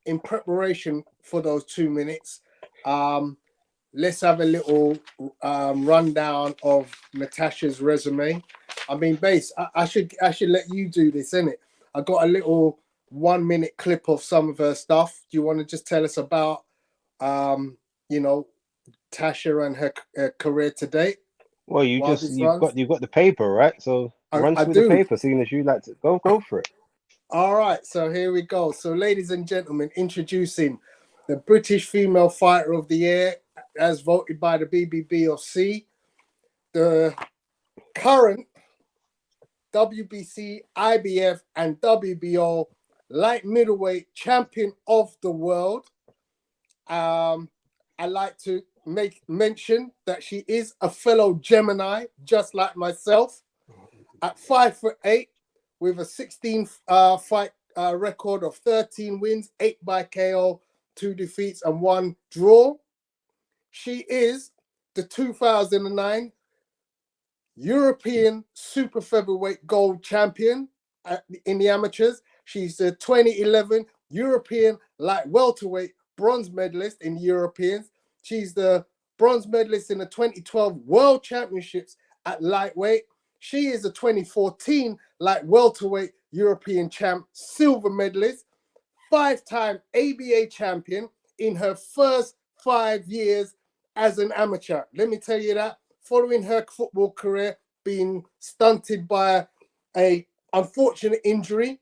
in preparation for those 2 minutes, let's have a little rundown of Natasha's resume. I mean, Base, I should let you do this, innit? I got a little 1 minute clip of some of her stuff. Do you want to just tell us about, you know, Tasha and her career to date? Well, While this runs, you've got the paper, right? So run I through the do. paper, seeing as you like to go for it. All right, so here we go. So, ladies and gentlemen, introducing the British Female Fighter of the Year, as voted by the BBBOC, the current WBC, IBF, and WBO light middleweight champion of the world. I like to make mention that she is a fellow Gemini, just like myself, at 5'8", with a 16 fight record of 13 wins, 8 by KO, 2 defeats, and 1 draw. She is the 2009 European Super Featherweight Gold Champion in the amateurs. She's the 2011 European Light Welterweight Bronze Medalist in the Europeans. She's the bronze medalist in the 2012 World Championships at lightweight. She is the 2014 Light Welterweight European Champ, silver medalist, 5-time ABA champion in her first 5 years as an amateur. Let me tell you that, following her football career being stunted by a unfortunate injury,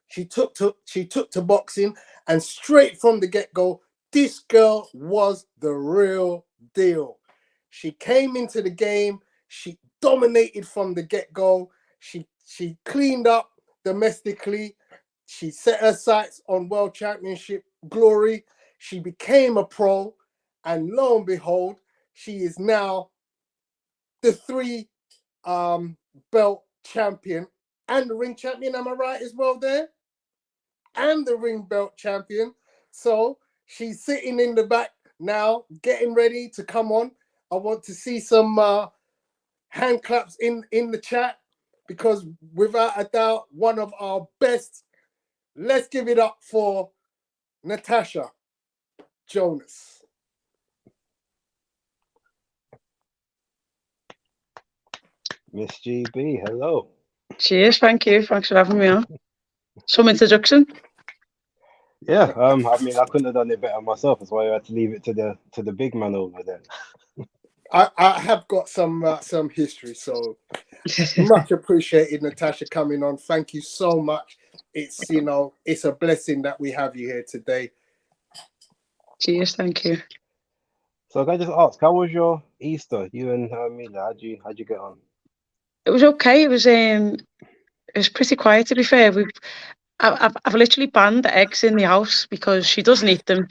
she took to boxing, and straight from the get-go, this girl was the real deal. She came into the game, she dominated from the get-go, she cleaned up domestically, she set her sights on World Championship glory, she became a pro, and lo and behold, she is now the 3 belt champion and the ring champion, am I right as well there? And the ring belt champion. So she's sitting in the back now, getting ready to come on. I want to see some hand claps in the chat, because without a doubt, one of our best. Let's give it up for NATASHA Jonas. Miss GB, hello. Cheers, thank you. Thanks for having me on. Some introduction. Yeah, I mean, I couldn't have done it better myself. That's why I had to leave it to the big man over there. I have got some history, so much appreciated, Natasha, coming on. Thank you so much. It's it's a blessing that we have you here today. Cheers, thank you. So can I just ask, how was your Easter? You and Mila, how'd you get on? It was okay. It was pretty quiet, to be fair. I've literally banned the eggs in the house because she doesn't eat them,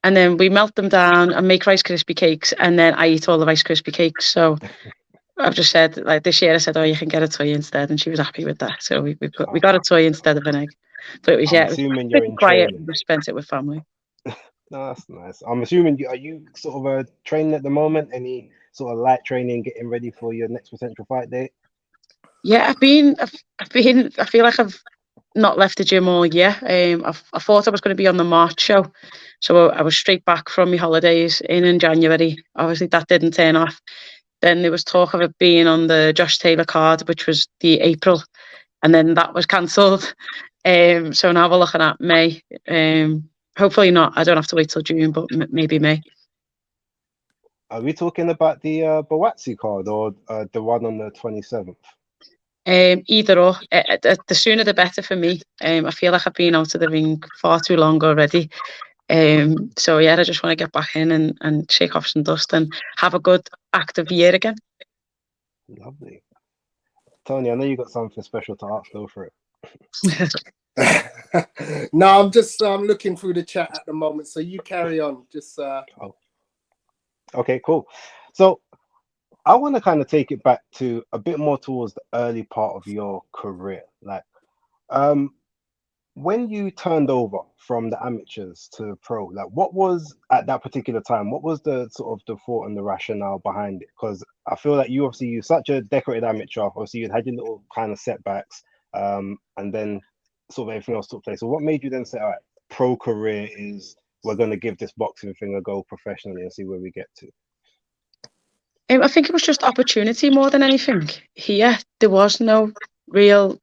and then we melt them down and make Rice Krispie cakes, and then I eat all the Rice Krispie cakes. So I've just said, like, this year I said, oh, you can get a toy instead, and she was happy with that. So we got a toy instead of an egg. But it was I'm assuming you're pretty in quiet. training. We spent it with family. No, that's nice. I'm assuming are you sort of training at the moment? Any sort of light training, getting ready for your next potential fight date? Yeah, I've been. I feel like I've not left the gym all year. I thought I was going to be on the March show, so I was straight back from my holidays in January. Obviously, that didn't turn off. Then there was talk of it being on the Josh Taylor card, which was the April, and then that was cancelled. So now we're looking at May. Hopefully not. I don't have to wait till June, but maybe May. Are we talking about the Bawatsi card or the one on the 27th? Either or. The sooner the better for me. I feel like I've been out of the ring far too long already. So yeah, I just want to get back in and shake off some dust and have a good active year again. Lovely. Tony, I know you got something special to ask. Go for it. No, I'm just looking through the chat at the moment, so you carry on. Just Oh. Okay, cool. So I want to kind of take it back to a bit more towards the early part of your career. Like, when you turned over from the amateurs to pro, like, what was at that particular time, what was the sort of the thought and the rationale behind it? Because I feel like you're such a decorated amateur. Obviously, you had your little kind of setbacks, and then sort of everything else took place. So what made you then say, all right, pro career is we're going to give this boxing thing a go professionally and see where we get to? I think it was just opportunity more than anything. Here, there was no real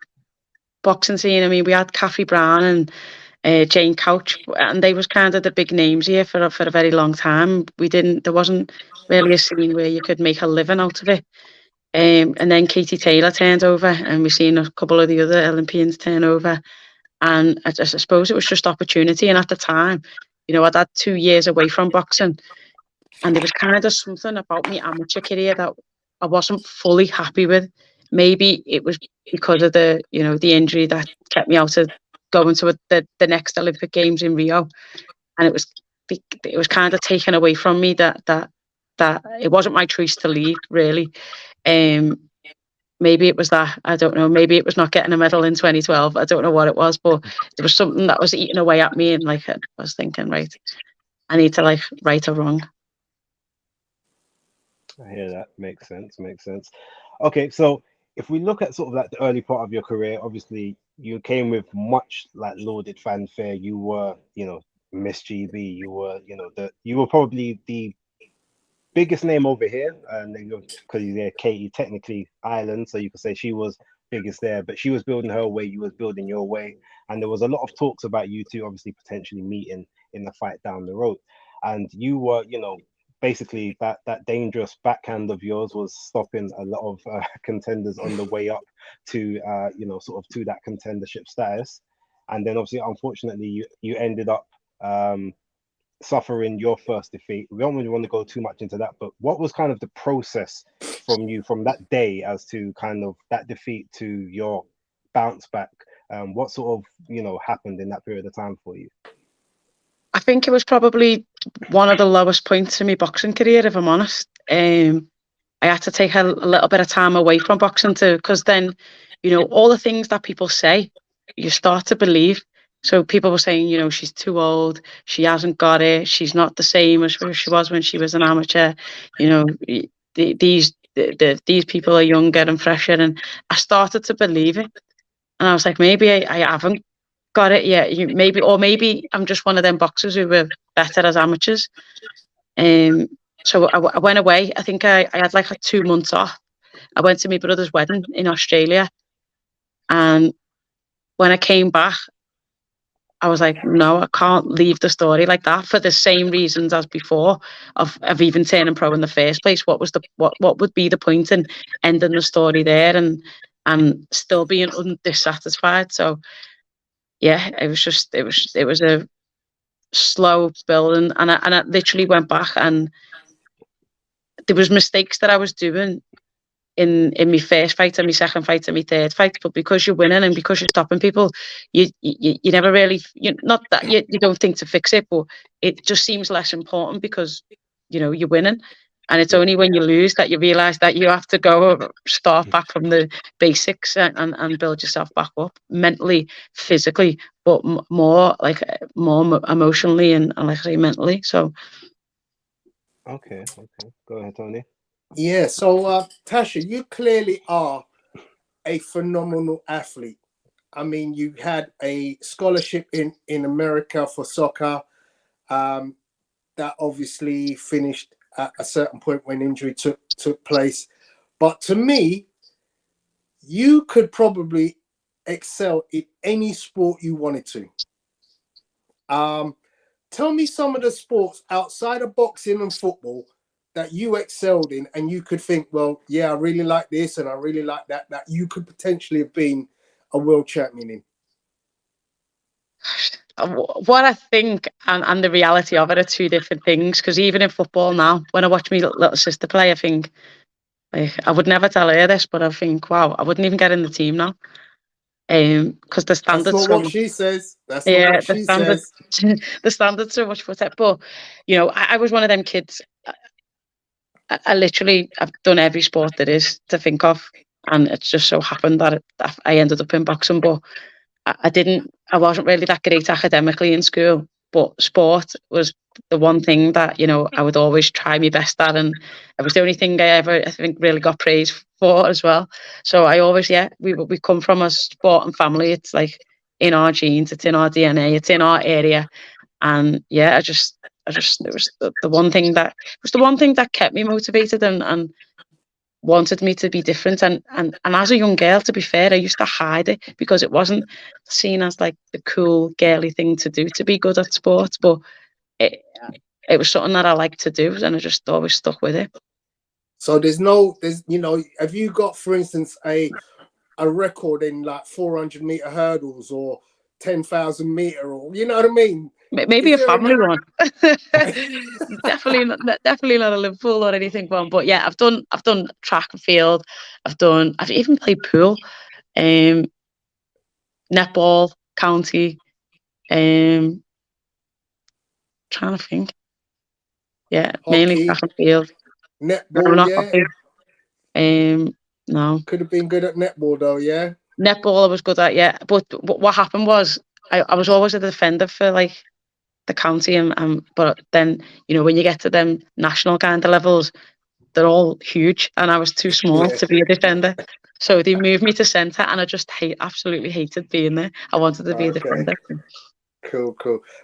boxing scene. I mean, we had Kathy Brown and Jane Couch, and they was kind of the big names here for a very long time. There wasn't really a scene where you could make a living out of it. And then Katie Taylor turned over, and we've seen a couple of the other Olympians turn over. And I suppose it was just opportunity. And at the time, I'd had 2 years away from boxing, and there was kind of something about my amateur career that I wasn't fully happy with. Maybe it was because of the injury that kept me out of going to the next Olympic Games in Rio, and it was kind of taken away from me that it wasn't my choice to leave, really. Maybe it was that, I don't know. Maybe it was not getting a medal in 2012. I don't know what it was, but there was something that was eating away at me, and I was thinking, right, I need to right or wrong. I hear that. Makes sense. Okay, so if we look at sort of the early part of your career, obviously you came with much lauded fanfare. You were, Miss GB. You were, you were probably the biggest name over here, and because you're Katie, technically Ireland, so you could say she was biggest there, but she was building her way, you was building your way, and there was a lot of talks about you two obviously potentially meeting in the fight down the road, and you were, basically that dangerous backhand of yours was stopping a lot of contenders on the way up to sort of to that contendership status. And then obviously unfortunately you ended up suffering your first defeat. We don't really want to go too much into that, but what was kind of the process from you from that day as to kind of that defeat to your bounce back? What sort of happened in that period of time for you? I think it was probably one of the lowest points in my boxing career, if I'm honest. I had to take a little bit of time away from boxing because then, all the things that people say, you start to believe. So people were saying, she's too old, she hasn't got it, she's not the same as she was when she was an amateur. These people are younger and fresher, and I started to believe it. And I was like, maybe I haven't got it yet. Maybe I'm just one of them boxers who were better as amateurs. So I went away. I think I had 2 months off. I went to my brother's wedding in Australia, and when I came back, I was like, no, I can't leave the story like that for the same reasons as before of even turning pro in the first place. What would be the point in ending the story there and still being dissatisfied? So yeah, it was a slow build, and I literally went back, and there was mistakes that I was doing in my first fight and my second fight and my third fight, but because you're winning and because you're stopping people, you never really, not that you don't think to fix it, but it just seems less important because you're winning. And it's only when you lose that you realise that you have to go start back from the basics and build yourself back up mentally, physically, but more emotionally and like I say, mentally. So. Okay. Go ahead, Tony. Yeah. So, Tasha, you clearly are a phenomenal athlete. I mean, you had a scholarship in America for soccer. That obviously finished at a certain point when injury took place. But to me, you could probably excel in any sport you wanted to. Tell me some of the sports outside of boxing and football that you excelled in and you could think, well, yeah, I really like this and I really like that you could potentially have been a world champion in. What I think and the reality of it are two different things, because even in football now, when I watch my little sister play, I think, I would never tell her this, but I think, wow, I wouldn't even get in the team now. Because the standards. That's not what she says. That's not what she says. The standards so much for that. But I was one of them kids. I literally, I've done every sport there is to think of, and it's just so happened that I ended up in boxing. But I wasn't really that great academically in school, but sport was the one thing that, I would always try my best at. And it was the only thing I think, really got praise for as well. So I always, we come from a sporting family. It's like, in our genes, it's in our DNA, it's in our area. And yeah, it was the one thing that kept me motivated and wanted me to be different. And as a young girl, to be fair, I used to hide it because it wasn't seen as like the cool girly thing to do, to be good at sports. But it was something that I liked to do, and I just always stuck with it. So have you got, for instance, a record in like 400-meter hurdles or 10,000 meter, or you know what I mean? Maybe a family one. definitely not a Liverpool or anything one. But yeah, I've done track and field. I've even played pool, netball, county. Trying to think. Yeah, Hockey, mainly track and field. Netball, yeah. Hockey. No. Could have been good at netball though, yeah. Netball I was good at, yeah. But what happened was I was always a defender for like the county, but then when you get to them national kind of levels, they're all huge, and I was too small to be a defender. So they moved me to centre, and I just absolutely hated being there. I wanted to be a defender. Cool.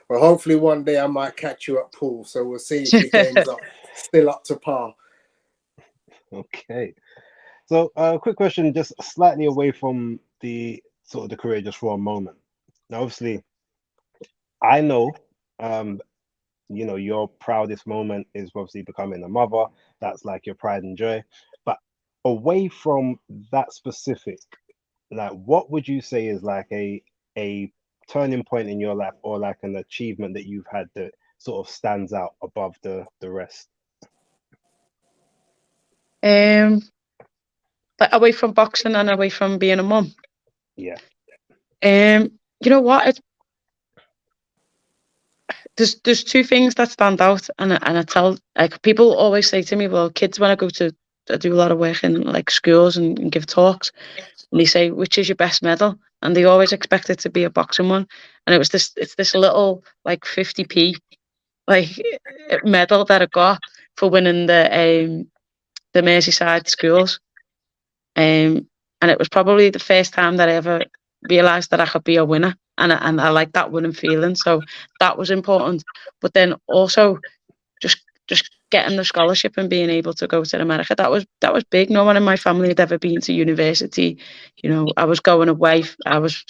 Well, hopefully one day I might catch you at pool, so we'll see if your game's still up to par. Okay. So, quick question, just slightly away from the sort of the career, just for a moment. Now, obviously, I know, your proudest moment is obviously becoming a mother. That's like your pride and joy. But away from that specific, like, what would you say is like a turning point in your life, or like an achievement that you've had that sort of stands out above the rest? Like away from boxing and away from being a mum. Yeah. You know what? There's two things that stand out, and I tell, like, people always say to me, well, kids, when I do a lot of work in like schools and give talks, and they say, which is your best medal? And they always expect it to be a boxing one. And it's this little like 50p like medal that I got for winning the Merseyside schools. And it was probably the first time that I ever realised that I could be a winner, and I like that winning feeling. So that was important. But then also just getting the scholarship and being able to go to America, that was big. No one in my family had ever been to university. I was going away. I was,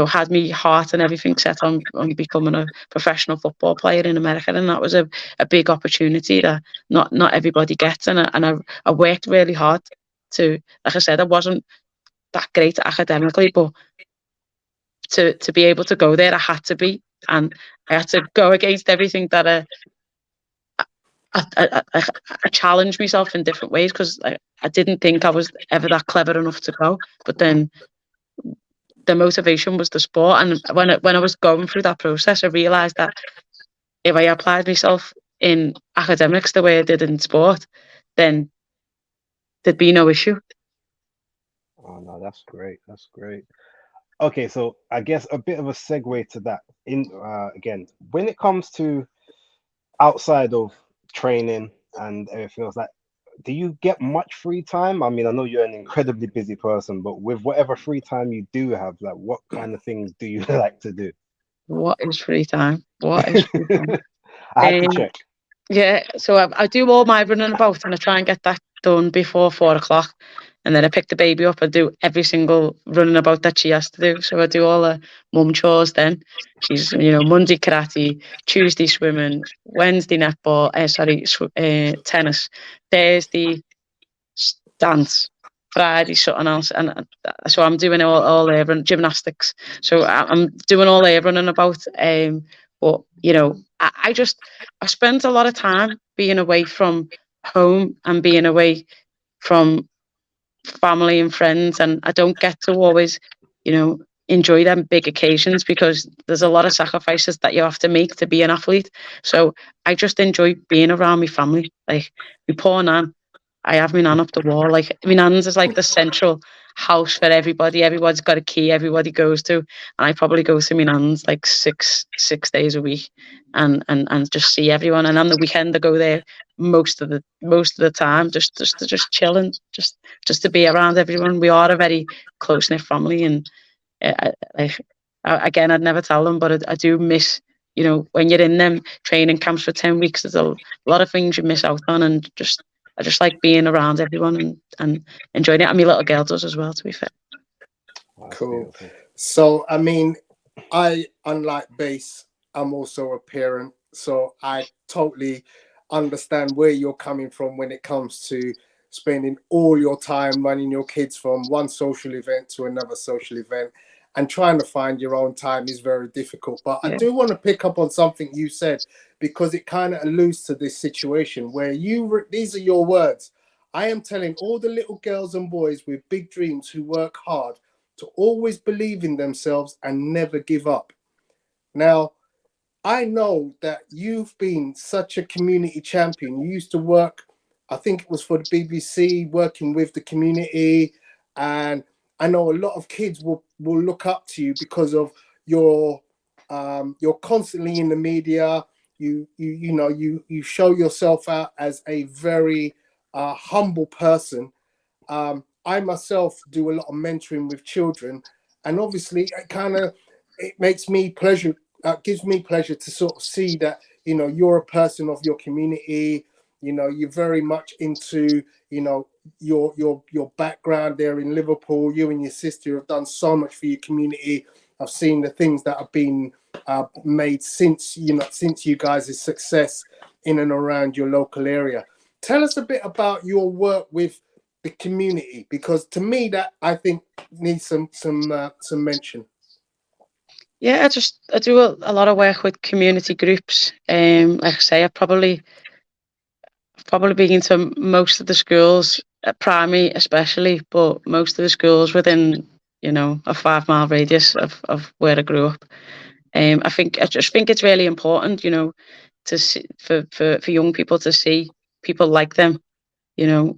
had me heart and everything set on becoming a professional football player in America, and that was a big opportunity that not everybody gets. And I worked really hard to, like I said, I wasn't that great academically, but to be able to go there, I had to be, and I had to go against everything that I challenged myself in different ways, because I didn't think I was ever that clever enough to go. But then the motivation was the sport, and when I was going through that process, I realised that if I applied myself in academics the way I did in sport, then there'd be no issue. Oh no, that's great. That's great. Okay, so I guess a bit of a segue to that. Again, when it comes to outside of training and everything else, like, do you get much free time? I mean, I know you're an incredibly busy person, but with whatever free time you do have, like, what kind of things do you like to do? What is free time? What is free time? I had to check. Yeah, so I do all my running about, and I try and get that done before 4:00. And then I pick the baby up and do every single running about that she has to do. So I do all the mum chores then. She's, Monday karate, Tuesday swimming, Wednesday netball, tennis, Thursday dance, Friday something else. And so I'm doing all their gymnastics. So I'm doing all their running about. But, I spent a lot of time being away from home and being away from family and friends, and I don't get to always, enjoy them big occasions, because there's a lot of sacrifices that you have to make to be an athlete. So I just enjoy being around my family. Like my poor nan, I have my nan up the wall. Like my nan's is like the central house for everybody. Everybody's got a key. Everybody goes to, and I probably go to my nan's like six days a week, and just see everyone. And on the weekend, I go there most of the time, just chilling, just to be around everyone. We are a very close knit family, and again, I'd never tell them, but I do miss, you know, when you're in them training camps for 10 weeks, there's a lot of things you miss out on, and I just like being around everyone and enjoying it. And my little girl does as well, to be fair. That's Cool. beautiful. So, I mean, unlike Base, I'm also a parent, so I totally understand where you're coming from when it comes to spending all your time running your kids from one social event to another social event, and trying to find your own time is very difficult. But I do want to pick up on something you said, because it kind of alludes to this situation where these are your words. I am telling all the little girls and boys with big dreams who work hard to always believe in themselves and never give up. Now, I know that you've been such a community champion. You used to work, I think it was for the BBC, working with the community. And I know a lot of kids will look up to you because of you're constantly in the media. You show yourself out as a very humble person. I myself do a lot of mentoring with children, and obviously it makes me pleasure, gives me pleasure to sort of see that, you know, you're a person of your community. You know, you're very much into, you know, your background there in Liverpool. You and your sister have done so much for your community. I've seen the things that have been made since you guys' success in and around your local area. Tell us a bit about your work with the community, because to me that I think needs some mention. Yeah, I do a lot of work with community groups. Like I say, I've probably been into most of the schools, primary especially, but most of the schools within, you know, a 5 mile radius of where I grew up. I just think it's really important, you know, to see, for young people to see people like them, you know,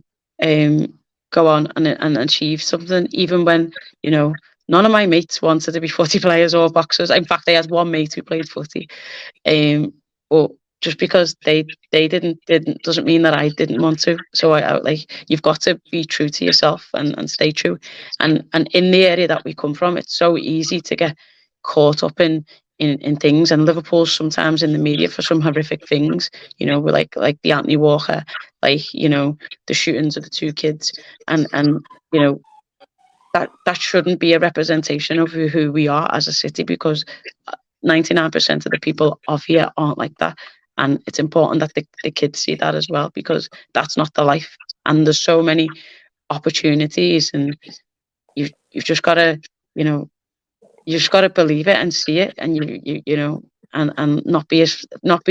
go on and achieve something, even when, you know, none of my mates wanted to be footy players or boxers. In fact, I had one mate who played footy. But just because they didn't doesn't mean that I didn't want to. So I like, you've got to be true to yourself and stay true. And in the area that we come from, it's so easy to get caught up in things, and Liverpool's sometimes in the media for some horrific things, you know, like the Anthony Walker, like, you know, the shootings of the 2 kids, and you know, that shouldn't be a representation of who we are as a city, because 99% of the people of here aren't like that. And it's important that the kids see that as well, because that's not the life. And there's so many opportunities, and you've just got to, you know, you just got to believe it and see it, and you know, and not be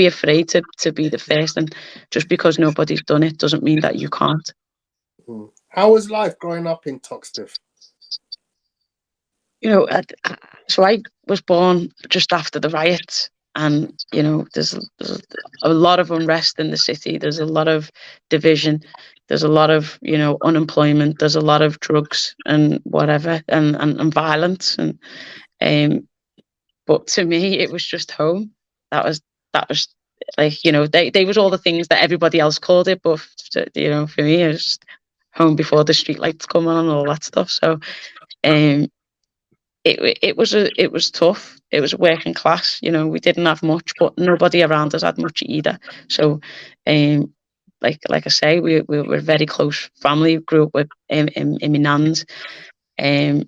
afraid to be the first. And just because nobody's done it doesn't mean that you can't. How was life growing up in Toxteth? You know, so I was born just after the riots, and you know, there's a lot of unrest in the city. There's a lot of division. There's a lot of, you know, unemployment. There's a lot of drugs and whatever, and violence. And but to me, it was just home. That was like, you know, they was all the things that everybody else called it, but you know, for me, it was just home before the street lights come on and all that stuff. So it was tough. It was working class. You know, we didn't have much, but nobody around us had much either. So, like I say, we were a very close family. Grew up with in my nan's, and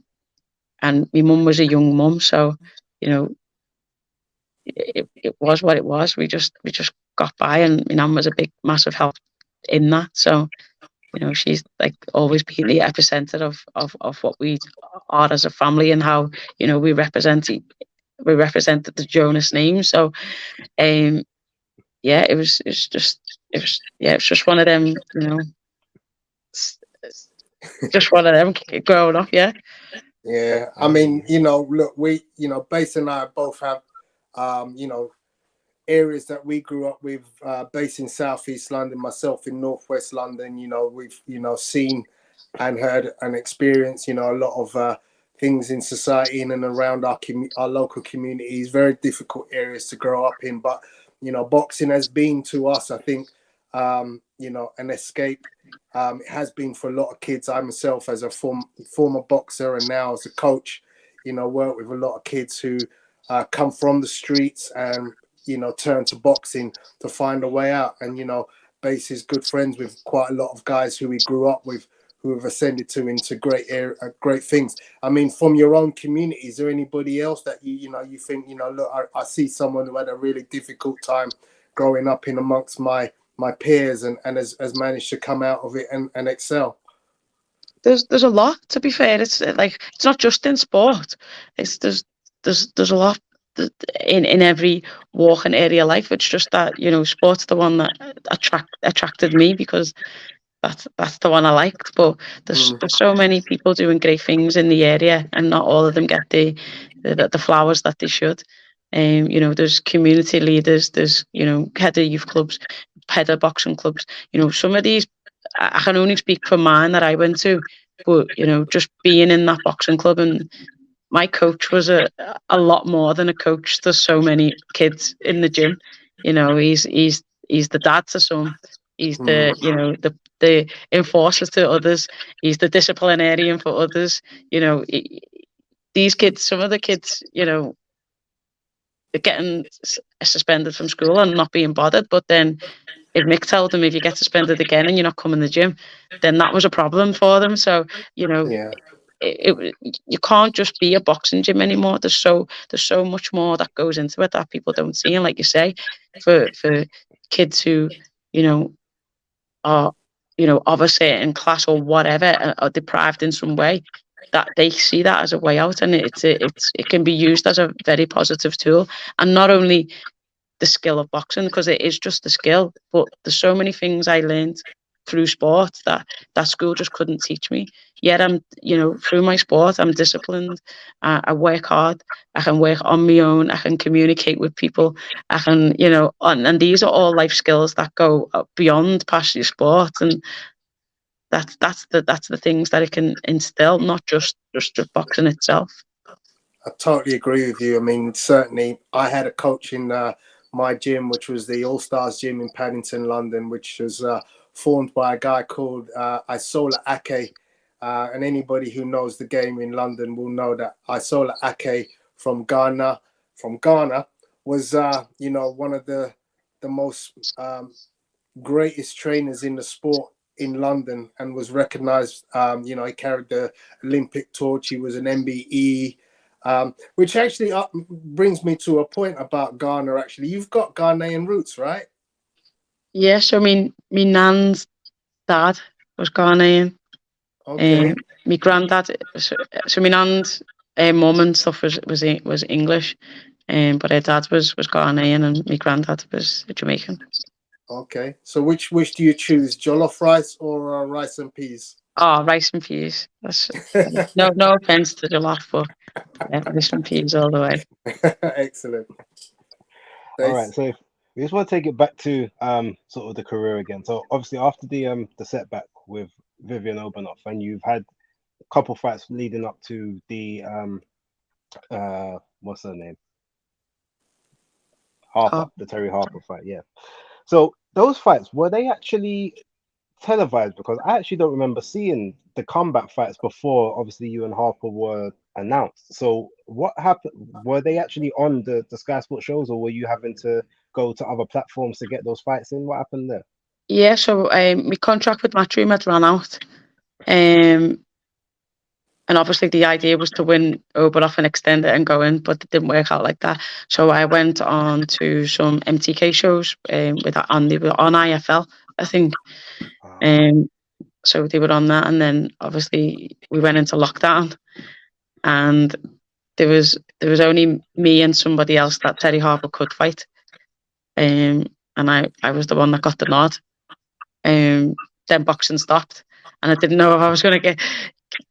my mum was a young mum. So, you know, it was what it was. We just got by, and my nan was a big, massive help in that. So, you know, she's like always been the epicenter of what we are as a family, and how, you know, we represented the Jonas name. So, yeah, it was just one of them, you know, just one of them growing up. Yeah. Yeah, I mean, you know, look, Base and I both have, you know, areas that we grew up with, based in Southeast London, myself in Northwest London. You know, we've, you know, seen and heard and experienced, you know, a lot of things in society in and around our local communities. Very difficult areas to grow up in, but, you know, boxing has been to us, I think, you know, an escape. It has been for a lot of kids. I myself, as a former boxer and now as a coach, work with a lot of kids who come from the streets and turn to boxing to find a way out. And Base is good friends with quite a lot of guys who he grew up with, who have ascended into great things. I mean, from your own community, is there anybody else that you think look, I see someone who had a really difficult time growing up in amongst my peers and has managed to come out of it and excel? There's a lot, to be fair. It's like, it's not just in sport. There's a lot in every walk and area of life. It's just that sport's the one that attracted me, because that's the one I liked. But there's so many people doing great things in the area, and not all of them get the flowers that they should. There's community leaders, there's head of youth clubs, head of boxing clubs. Some of these, I can only speak for mine that I went to, but just being in that boxing club, and my coach was a lot more than a coach. There's so many kids in the gym. He's the dad to some. He's the the enforcer to others. He's the disciplinarian for others. These kids, some of the kids, they're getting suspended from school and not being bothered. But then, if Mick told them, if you get suspended again and you're not coming to the gym, then that was a problem for them. So Yeah. you can't just be a boxing gym anymore. There's so much more that goes into it that people don't see. And like you say, for kids who are of a certain class or whatever, are deprived in some way, that they see that as a way out, and it can be used as a very positive tool. And not only the skill of boxing, because it is just the skill, but there's so many things I learned through sport that school just couldn't teach me. Yet I'm through my sport, I'm disciplined. I work hard. I can work on my own. I can communicate with people. I can and these are all life skills that go beyond past your sport. And that's the things that it can instill, not just boxing itself. I totally agree with you. I mean, certainly I had a coach in my gym, which was the All Stars gym in Paddington, London, which was formed by a guy called Isola Ake. And anybody who knows the game in London will know that Isola Ake from Ghana was, one of the most greatest trainers in the sport in London, and was recognized. He carried the Olympic torch. He was an MBE. Which actually brings me to a point about Ghana. Actually, you've got Ghanaian roots, right? Yeah, so me nan's dad was Ghanaian. Okay. My granddad, so my nan's mum and stuff was English, but her dad was Ghanaian, and my granddad was Jamaican. Okay. So which do you choose, jollof rice or rice and peas? Oh, rice and peas. That's no offense to jollof, but rice and peas all the way. Excellent. All right, so we just want to take it back to sort of the career again. So obviously after the setback with Vivian Obanoff, and you've had a couple fights leading up to the what's her name? Harper, the Terry Harper fight, yeah. So those fights, were they actually televised? Because I actually don't remember seeing the combat fights before obviously you and Harper were announced. So what happened? Were they actually on the Sky Sports shows, or were you having to go to other platforms to get those fights in? What happened there? Yeah, so my contract with Matchroom had run out, and obviously the idea was to win Obanoff and extend it and go in, but it didn't work out like that. So I went on to some MTK shows on IFL, I think. So they were on that, and then obviously we went into lockdown, and there was only me and somebody else that Terry Harper could fight, and I was the one that got the nod. Then boxing stopped, and I didn't know if I was going to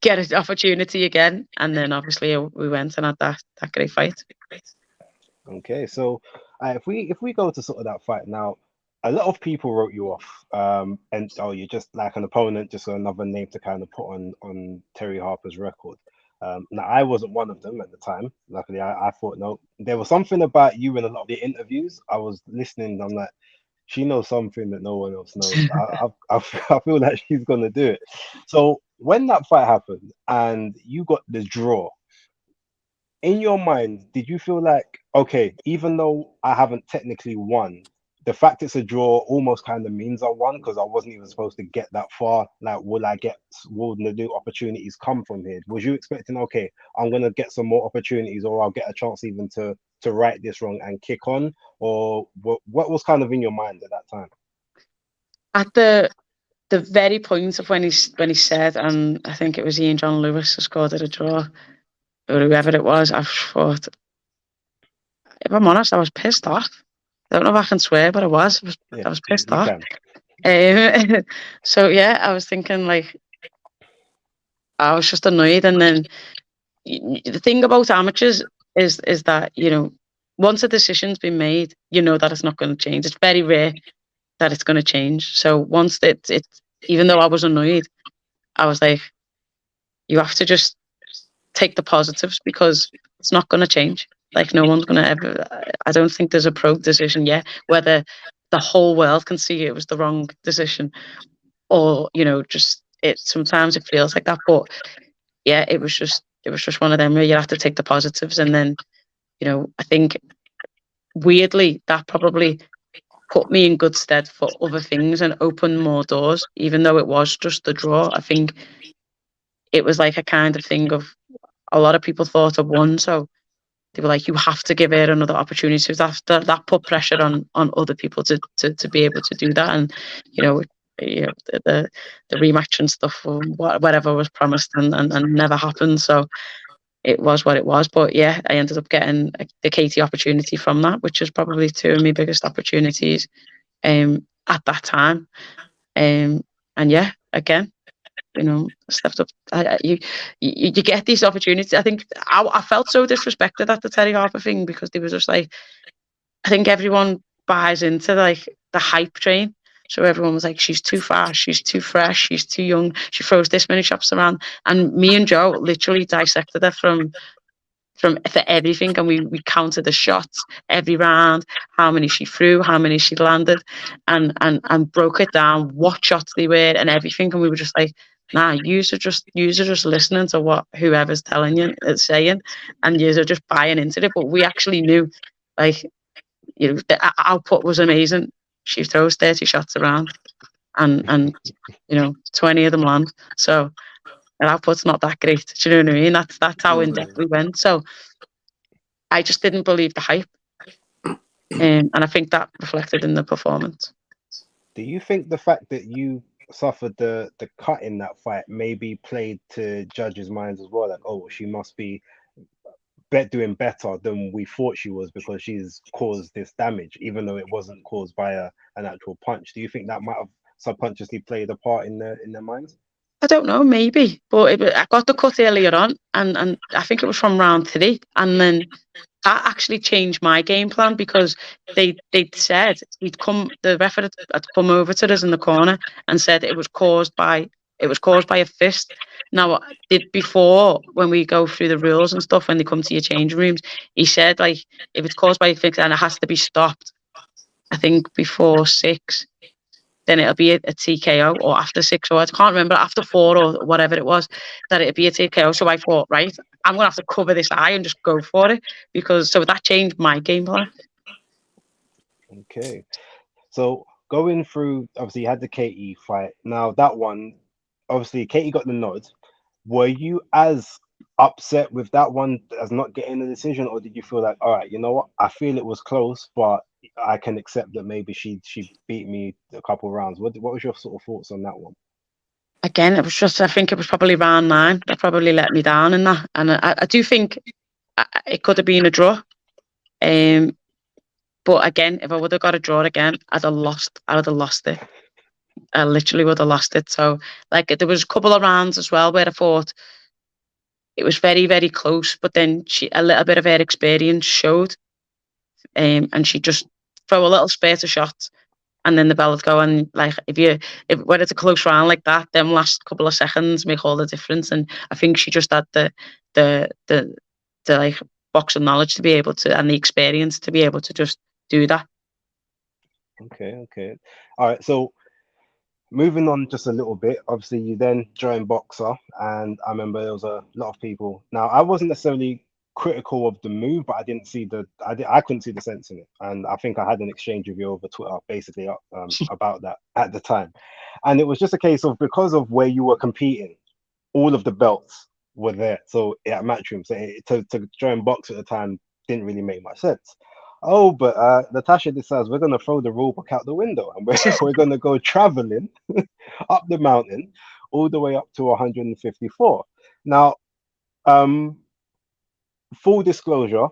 get an opportunity again. And then obviously we went and had that great fight. Okay, so if we go to sort of that fight now, a lot of people wrote you off, and you're just like an opponent, just another name to kind of put on Terry Harper's record. Now I wasn't one of them at the time. Luckily, I thought no, there was something about you in a lot of the interviews. I was listening, and I'm like, she knows something that no one else knows. I feel like she's gonna do it. So when that fight happened and you got the draw, in your mind, did you feel like, okay, even though I haven't technically won, the fact it's a draw almost kind of means I won because I wasn't even supposed to get that far? Like, will the new opportunities come from here? Was you expecting, okay, I'm gonna get some more opportunities, or I'll get a chance even to right this wrong and kick on? Or what was kind of in your mind at that time? At the very point of when he said, and I think it was Ian John Lewis who scored at a draw, or whoever it was, I thought, if I'm honest, I was pissed off. I don't know if I can swear, but I was. Yeah, I was pissed you off. can. So yeah, I was thinking like I was just annoyed. And then the thing about amateurs is that once a decision's been made, you know that it's not going to change. It's very rare that it's going to change. So once it's even though I was annoyed, I was like, you have to just take the positives because it's not going to change. Like no one's going to ever. I don't think there's a pro decision yet. Whether the whole world can see it was the wrong decision, or just it. Sometimes it feels like that, but yeah, it was just one of them where you have to take the positives, and then I think weirdly that probably put me in good stead for other things and opened more doors, even though it was just the draw. I think it was like a kind of thing of a lot of people thought I won, so they were like, you have to give her another opportunity. So that put pressure on other people to be able to do that. And you know, the rematch and stuff, or whatever was promised and never happened. So it was what it was. But yeah, I ended up getting the Katie opportunity from that, which was probably two of my biggest opportunities at that time. And yeah, again, stepped up. You get these opportunities. I think I felt so disrespected at the Terry Harper thing because they were just like, I think everyone buys into like the hype train. So everyone was like, she's too fast, she's too fresh, she's too young, she throws this many shots around. And me and Joe literally dissected her for everything, and we counted the shots every round, how many she threw, how many she landed, and broke it down, what shots they were and everything. And we were just like, nah, yous are just listening to what whoever's telling you is saying, and yous are just buying into it. But we actually knew, like, the output was amazing. She throws 30 shots around, and 20 of them land. So her output's not that great. Do you know what I mean? That's how in depth we went. So I just didn't believe the hype, and I think that reflected in the performance. Do you think the fact that you suffered the cut in that fight maybe played to judges' minds as well? Like, oh, she must be doing better than we thought she was because she's caused this damage, even though it wasn't caused by an actual punch. Do you think that might have subconsciously played a part in their minds? I don't know, maybe, but I got the cut earlier on, and I think it was from round 3, and then that actually changed my game plan because they said the referee had come over to us in the corner and said it was caused by a fist. Now, before, when we go through the rules and stuff, when they come to your changing rooms, he said, like, if it's caused by a fist and it has to be stopped, I think before 6, then it'll be a TKO, or after 6, or I can't remember, after 4 or whatever it was, that it'd be a TKO. So I thought, right, I'm gonna have to cover this eye and just go for it, so that changed my game plan. Okay, so going through, obviously you had the Katie fight. Now that one, obviously Katie got the nod. Were you as upset with that one as not getting the decision, or did you feel like, all right, you know what, I feel it was close, but I can accept that maybe she beat me a couple of rounds? What was your sort of thoughts on that one? Again, it was just, I think it was probably round 9 that probably let me down in that, and I do think it could have been a draw. But again, if I would have got a draw again, I'd have lost it. I literally would have lost it. So, like, there was a couple of rounds as well where I thought it was very, very close, but then a little bit of her experience showed, and she just throw a little spurt of shots, and then the bell would go. And like, when it's a close round like that, them last couple of seconds make all the difference. And I think she just had the like boxing knowledge to be able to, and the experience to be able to just do that. Okay. All right. So moving on just a little bit, obviously you then joined Boxer, and I remember there was a lot of people. Now, I wasn't necessarily critical of the move, but I didn't see I couldn't see the sense in it. And I think I had an exchange with you over Twitter basically about that at the time. And it was just a case of, because of where you were competing, all of the belts were there. So at Matchroom, so to join box at the time didn't really make much sense. Oh, but Natasha decides we're going to throw the rule book out the window and we're going to go traveling up the mountain all the way up to 154. Now, full disclosure,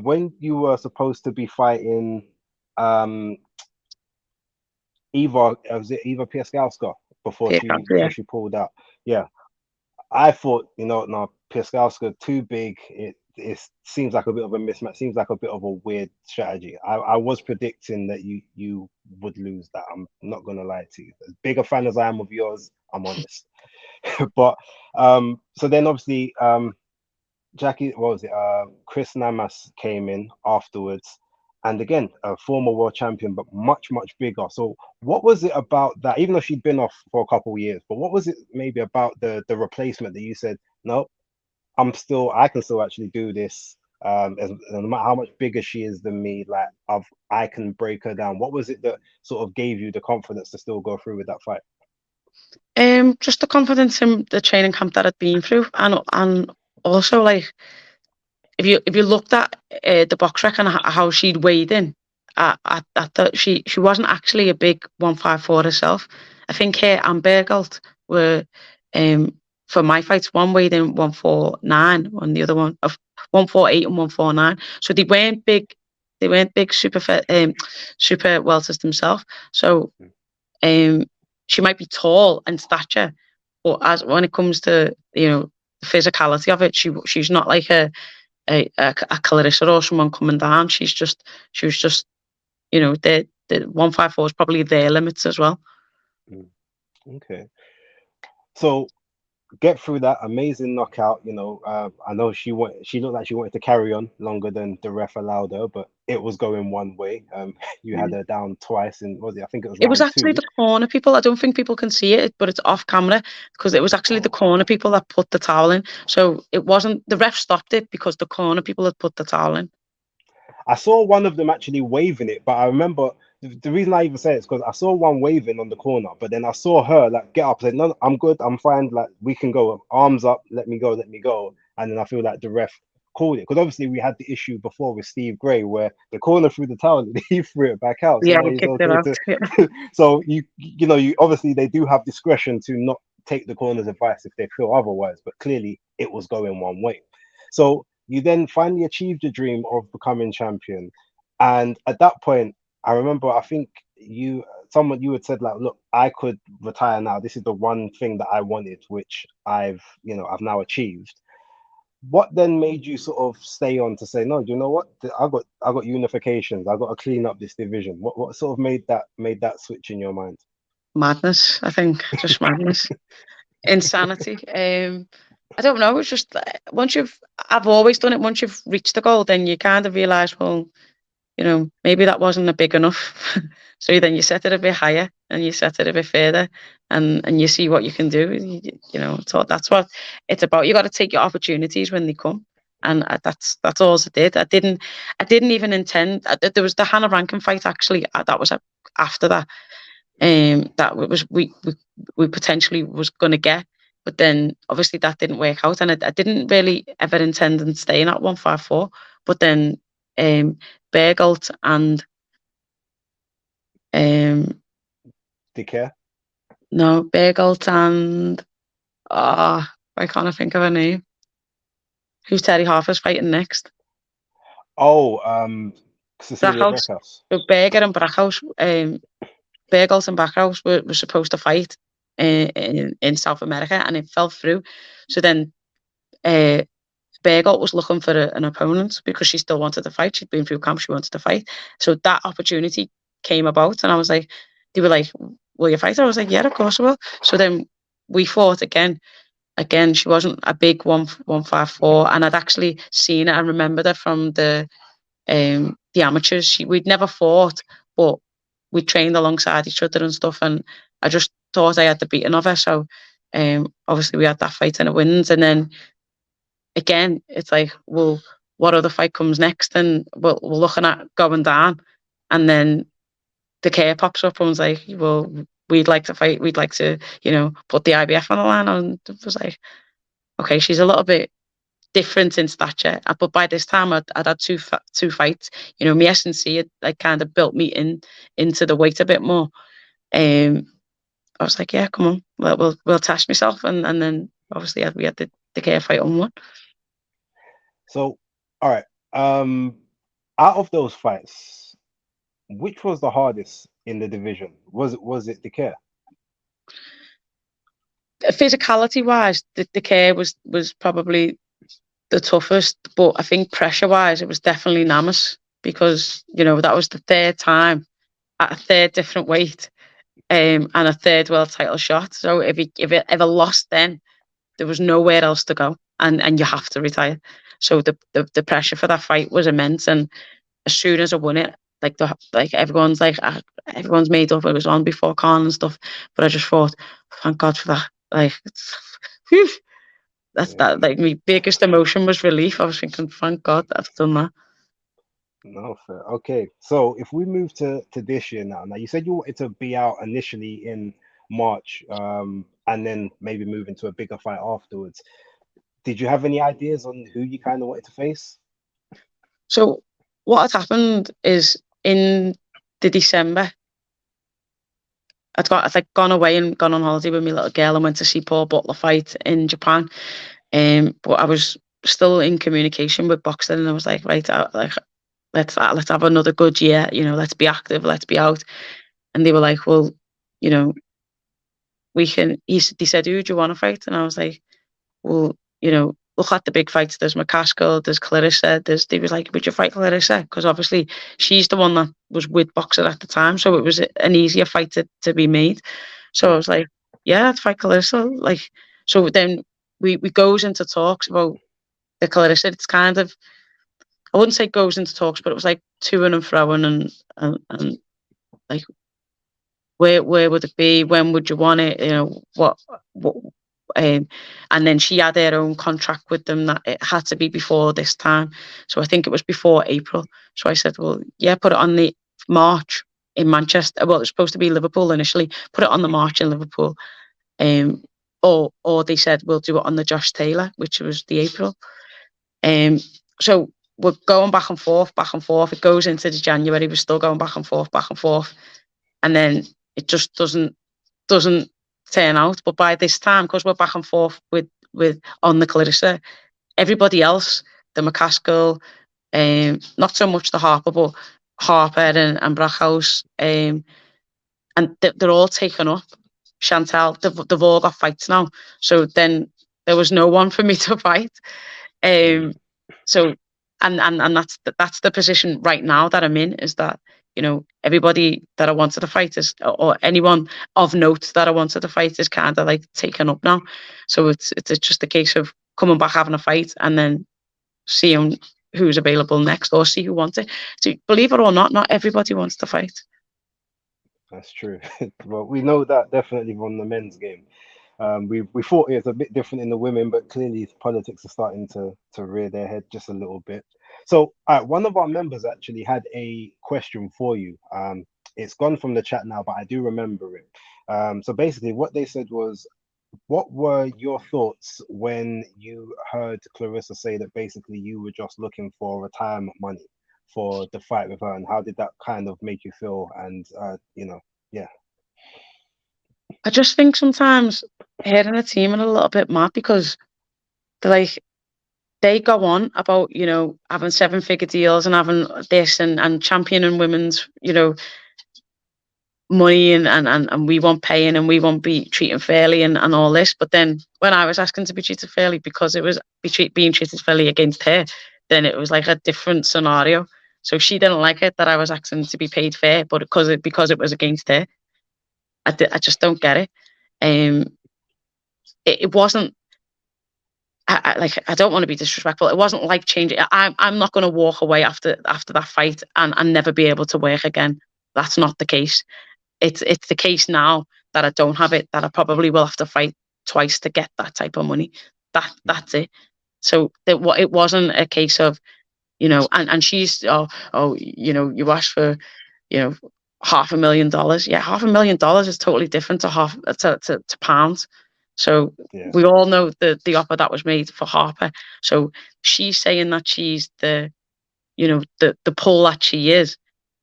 when you were supposed to be fighting Eva, was it Eva Piaskowska before she pulled out? Yeah, I thought, no, Piaskowska too big. It seems like a bit of a mismatch. Seems like a bit of a weird strategy. I was predicting that you would lose that. I'm not gonna lie to you. As big a fan as I am of yours, I'm honest. But so then obviously Jackie, what was it? Chris Namas came in afterwards, and again, a former world champion, but much bigger. So what was it about that? Even though she'd been off for a couple of years, but what was it maybe about the replacement that you said, no, I can still actually do this. No matter how much bigger she is than me, like I can break her down. What was it that sort of gave you the confidence to still go through with that fight? Just the confidence in the training camp that I'd been through, and also, like, if you looked at the box rec and how she'd weighed in, I thought she wasn't actually a big 154 herself. I think her and Bergholt were, for my fights, one weighed in 149, and the other one of 148 and 149. So they weren't big. They weren't big super welters themselves. So she might be tall in stature, but when it comes to the physicality of it, she's not like a Clarissa or someone coming down. She was just the 154 is probably their limits as well. Okay, so get through that amazing knockout. I know she looked like she wanted to carry on longer than the ref allowed her, but it was going one way. You had her down twice, and I think it was round 2. It was actually the corner people. I don't think people can see it, but it's off camera, because it was actually the corner people that put the towel in. So it wasn't the ref stopped it because the corner people had put the towel in. I saw one of them actually waving it, but I remember the reason I even say it is because I saw one waving on the corner, but then I saw her like get up and say, no, I'm good, I'm fine, like we can go, arms up, let me go. And then I feel like the ref called it, because obviously we had the issue before with Steve Gray where the corner threw the towel and he threw it back out. So yeah, kicked it out. So you obviously they do have discretion to not take the corner's advice if they feel otherwise, but clearly it was going one way. So you then finally achieved your dream of becoming champion. And at that point, I remember, I think you had said, like, look, I could retire now. This is the one thing that I wanted, which I've now achieved. What then made you sort of stay on to say, no, you know what? I got unifications. I got to clean up this division. What sort of made that switch in your mind? Madness, I think, just madness. Insanity. I don't know. It's just I've always done it. Once you've reached the goal, then you kind of realize, well, maybe that wasn't a big enough. So then you set it a bit higher and you set it a bit further, and you see what you can do. So that's what it's about. You got to take your opportunities when they come, and that's all I did. I didn't even intend. There was the Hannah Rankin fight actually. That was after that. That was we potentially was going to get. But then obviously that didn't work out, and I didn't really ever intend on staying at 154. But then Bergholt and Decare? No, Bergholt and why can't I think of her name? Who's Terry Harper's fighting next? Cecilia Brackhouse. Berger and Brackhouse. Bergholt and Brackhouse were supposed to fight in South America, and it fell through. So then Bergholt was looking for an opponent because she still wanted to fight. She'd been through camp, she wanted to fight. So that opportunity came about, and I was like, they were like, will you fight her? I was like, yeah, of course I will. So then we fought again. Again, she wasn't a big 154, and I'd actually seen her and remembered her from the amateurs. We'd never fought, but we trained alongside each other and stuff, and I just thought I had the beating of her. So obviously we had that fight and it wins, and then again it's like, well, what other fight comes next? And we're looking at going down, and then the care pops up and was like, well, we'd like to fight. We'd like to, put the IBF on the line. And it was like, okay, she's a little bit different in stature. But by this time, I'd had two fights. My S&C had like kind of built me into the weight a bit more. I was like, yeah, come on, we'll test myself, and then obviously we had the care fight on one. So, all right, out of those fights, which was the hardest in the division? Was it the care? Physicality wise, the care was probably the toughest, but I think pressure wise, it was definitely Namas, because that was the third time at a third different weight, and a third world title shot. So if it ever lost, then there was nowhere else to go, and you have to retire. So the pressure for that fight was immense, and as soon as I won it, everyone's made up. It was on before Khan and stuff, but I just thought, thank God for that. Whew, that my biggest emotion was relief. I was thinking, thank God that I've done that. No, fair. Okay, so if we move to this year now, you said you wanted to be out initially in March, and then maybe move into a bigger fight afterwards. Did you have any ideas on who you kind of wanted to face? So what had happened is in the December, I'd gone away and gone on holiday with my little girl and went to see Paul Butler fight in Japan. But I was still in communication with boxing, and I was like, right, let's have another good year. Let's be active, let's be out. And they were like, well, we can. They said, who do you want to fight? And I was like, well, look at the big fights. There's McCaskill, there's Clarissa. They was like, would you fight Clarissa? Because obviously she's the one that was with Boxer at the time, so it was an easier fight to be made. So I was like, yeah, I'd fight Clarissa. So then we goes into talks about the Clarissa. It's kind of, I wouldn't say goes into talks, but it was like to-ing and fro-ing, and like, where would it be? When would you want it? What and then she had her own contract with them that it had to be before this time. So I think it was before April. So I said, well, yeah, put it on the March in Manchester. Well, it was supposed to be Liverpool initially. Put it on the March in Liverpool. Or they said, we'll do it on the Josh Taylor, which was the April. So we're going back and forth. It goes into the January. We're still going back and forth. And then it just doesn't turn out. But by this time, because we're back and forth with on the Clarissa, everybody else, the McCaskill, not so much the Harper, but Harper and Brackhouse, and they're all taken up. Chantal, they've all got fights now. So then there was no one for me to fight. So and that's the position right now that I'm in, is that everybody that I wanted to fight is, or anyone of note that I wanted to fight, is kind of like taken up now. So it's just a case of coming back, having a fight, and then seeing who's available next, or see who wants it. So believe it or not everybody wants to fight. That's true. Well, we know that definitely from the men's game. We thought it was a bit different in the women, but clearly politics are starting to rear their head just a little bit. So one of our members actually had a question for you. It's gone from the chat now, but I do remember it. So basically what they said was, what were your thoughts when you heard Clarissa say that basically you were just looking for retirement money for the fight with her, and how did that kind of make you feel? And yeah. I just think sometimes her and the team are a little bit mad, because they go on about having 7-figure deals and having this and championing women's money, and we won't pay in, and we won't be treating fairly, and all this. But then when I was asking to be treated fairly, because it was being treated fairly against her, then it was like a different scenario. So she didn't like it that I was asking to be paid fair, but because it was against her. I just don't get it. It wasn't. I don't want to be disrespectful. It wasn't like changing. I'm not going to walk away after that fight and never be able to work again. That's not the case. It's the case now that I don't have it, that I probably will have to fight twice to get that type of money. That's it. So it wasn't a case of you know, and she's, you know, you asked for, you know, $500,000. Yeah, $500,000 is totally different to pounds. So Yeah. we all know the offer that was made for Harper. So she's saying that she's the, you know, the pull that she is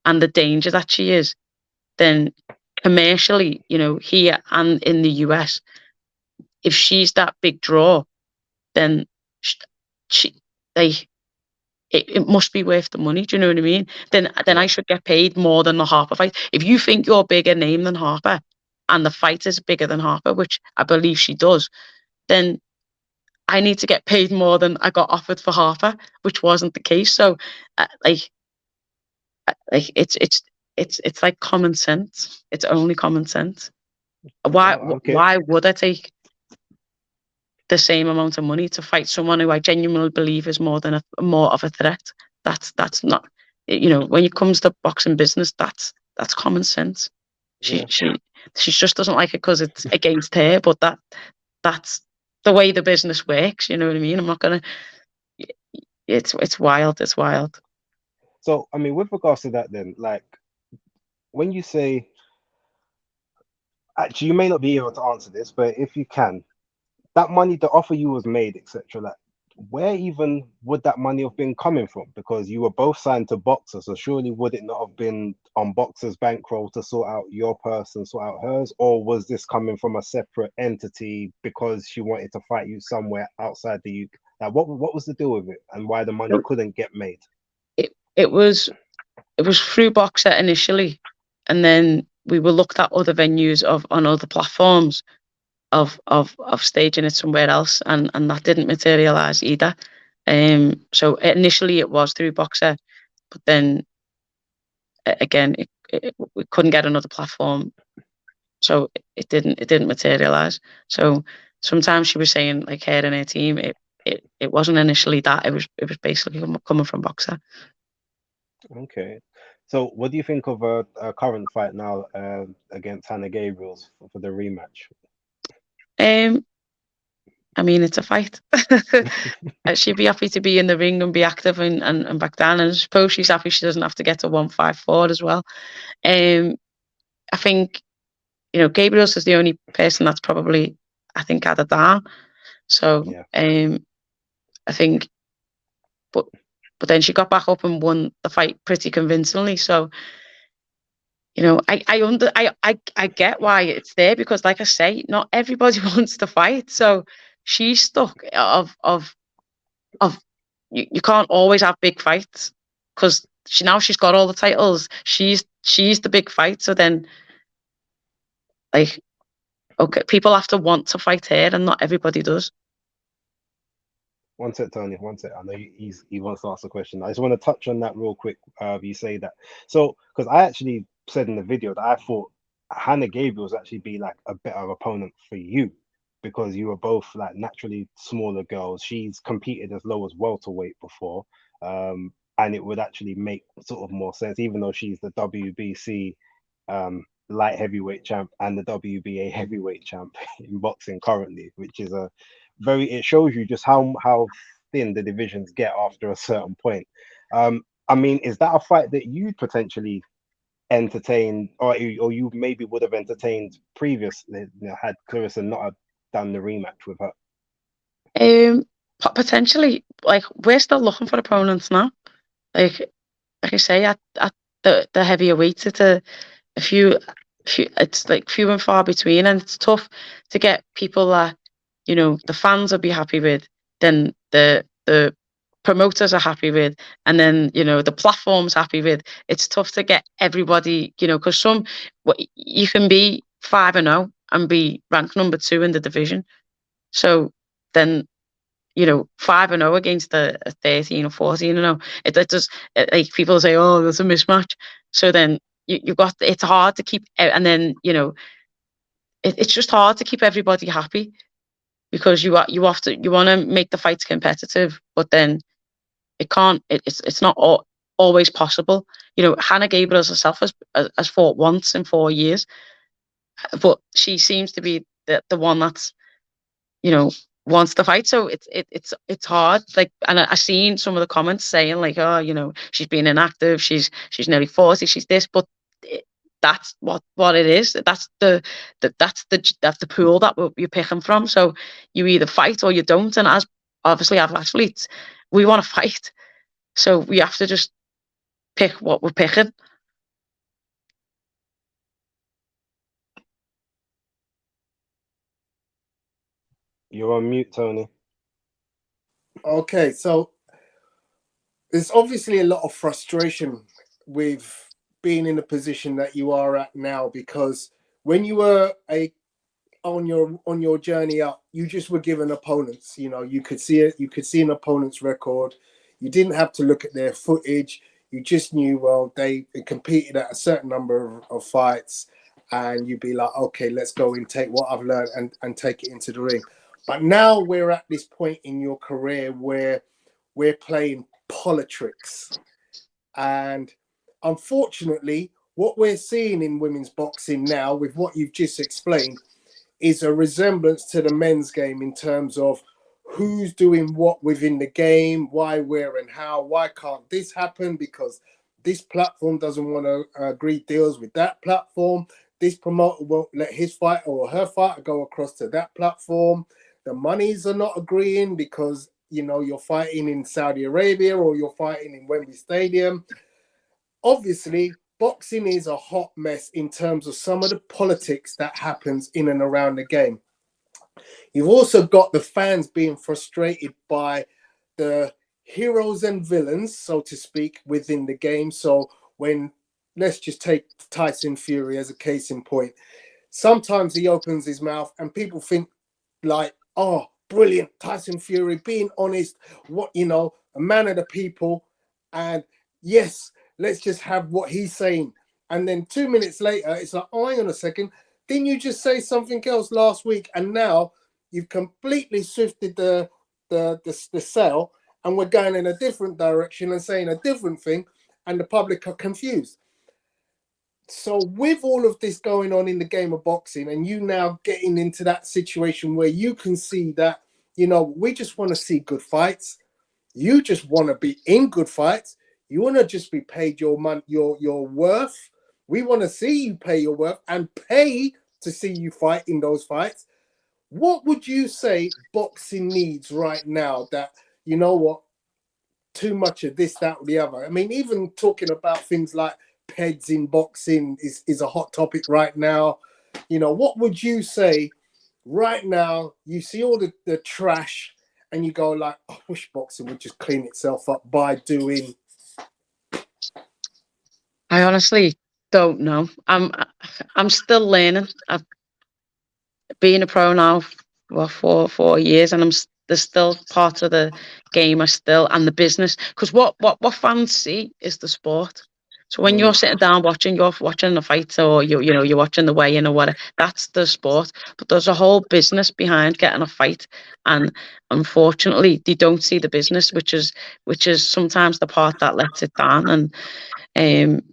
and the danger that she is. Then commercially, you know, here and in the US, if she's that big draw, then she they it must be worth the money. Do you know what I mean? Then Yeah. I should get paid more than the Harper fight. If you think you're a bigger name than Harper, and the fight is bigger than Harper, which I believe she does, then I need to get paid more than I got offered for Harper, which wasn't the case. So, like it's like common sense. It's only common sense. Okay. Why would I take the same amount of money to fight someone who I genuinely believe is more of a threat? That's not, you know, when it comes to boxing business, that's common sense. She just doesn't like it because it's against her, but that's the way the business works. You know what I mean? I'm not gonna. It's wild. It's wild. So, I mean, with regards to that, then, like, when you say, actually, you may not be able to answer this, but if you can, that money, the offer you was made, etc., like, where even would that money have been coming from? Because you were both signed to Boxer, so surely would it not have been on Boxer's bankroll to sort out your person, sort out hers, or was this coming from a separate entity because she wanted to fight you somewhere outside the UK? Like, what was the deal with it, and why the money couldn't get made? It was through Boxer initially, and then we were looked at other venues on other platforms of staging it somewhere else, and that didn't materialize either. So initially it was through Boxer, but then again we couldn't get another platform, so it didn't materialize. So sometimes she was saying, like, her and her team, it wasn't initially that, it was basically coming from Boxer. Okay. So what do you think of a current fight now against Hannah Gabriels for the rematch? I mean, it's a fight. She'd be happy to be in the ring and be active and back down. And I suppose she's happy she doesn't have to get to 154 as well. I think, you know, Gabriel's is the only person that's probably, I think, had her down. So, Yeah. I think, but then she got back up and won the fight pretty convincingly. So, you know, I get why it's there, because, like I say, not everybody wants to fight. So she's stuck of you can't always have big fights, because she's got all the titles. She's the big fight. So then, like, okay, people have to want to fight her, and not everybody does. One sec, Tony. One sec. I know he wants to ask a question. I just want to touch on that real quick. You say that. So, because I actually said in the video that I thought Hannah Gabriels actually be like a better opponent for you, because you were both like naturally smaller girls. She's competed as low as welterweight before, and it would actually make sort of more sense, even though she's the WBC light heavyweight champ and the WBA heavyweight champ in boxing currently, which is it shows you just how thin the divisions get after a certain point. I mean, is that a fight that you potentially entertained, or you maybe would have entertained previously, you know, had Clarissa not have done the rematch with her? Potentially. Like, we're still looking for opponents now. Like I say, at the heavier weights, it's a few, it's like few and far between, and it's tough to get people that, you know, the fans will be happy with, then the promoters are happy with, and then, you know, the platform's happy with. It's tough to get everybody, you know, because you can be 5-0 and be ranked number 2 in the division. So then, you know, 5-0 against a 13 or 14-0, it does, like, people say, oh, there's a mismatch. So then you've got, it's hard to keep, and then, you know, it's just hard to keep everybody happy, because you want to make the fights competitive, but then it can't. It's not always possible. You know, Hannah Gabriels herself has fought once in 4 years, but she seems to be the one that's, you know, wants to fight. So it's hard. Like, and I seen some of the comments saying like, oh, you know, she's being inactive. She's nearly 40. She's this, but that's what it is. That's the pool that you're picking from. So you either fight or you don't. And as obviously as athletes, we want to fight. So we have to just pick what we're picking. You're on mute, Tony. Okay, so there's obviously a lot of frustration with being in the position that you are at now, because when you were on your journey up, you just were given opponents. You know, you could see it. You could see an opponent's record. You didn't have to look at their footage. You just knew, well, they competed at a certain number of fights, and you'd be like, okay, let's go and take what I've learned and take it into the ring. But now we're at this point in your career where we're playing politics. And unfortunately, what we're seeing in women's boxing now, with what you've just explained, is a resemblance to the men's game in terms of who's doing what within the game, why, where, and how. Why can't this happen? Because this platform doesn't want to agree deals with that platform. This promoter won't let his fighter or her fighter go across to that platform. The monies are not agreeing because, you know, you're fighting in Saudi Arabia or you're fighting in Wembley Stadium. Obviously, boxing is a hot mess in terms of some of the politics that happens in and around the game. You've also got the fans being frustrated by the heroes and villains, so to speak, within the game. So when, let's just take Tyson Fury as a case in point. Sometimes he opens his mouth and people think like, oh, brilliant, Tyson Fury, being honest, what, you know, a man of the people. And yes, let's just have what he's saying. And then 2 minutes later, it's like, oh, hang on a second. Didn't you just say something else last week? And now you've completely shifted the sail, and we're going in a different direction and saying a different thing, and the public are confused. So with all of this going on in the game of boxing, and you now getting into that situation where you can see that, you know, we just want to see good fights. You just want to be in good fights. You want to just be paid your money, your worth. We want to see you pay your worth and pay to see you fight in those fights. What would you say boxing needs right now that, you know what, too much of this, that, or the other? I mean, even talking about things like PEDs in boxing is a hot topic right now. You know, what would you say right now? You see all the trash and you go like, I wish boxing would just clean itself up by doing. I honestly don't know. I'm still learning. I've been a pro now for 4 years, and there's still part of the game and the business, because what fans see is the sport. So when you're sitting down watching the fight, or you're watching the weigh-in or whatever, that's the sport. But there's a whole business behind getting a fight, and unfortunately, they don't see the business, which is sometimes the part that lets it down. And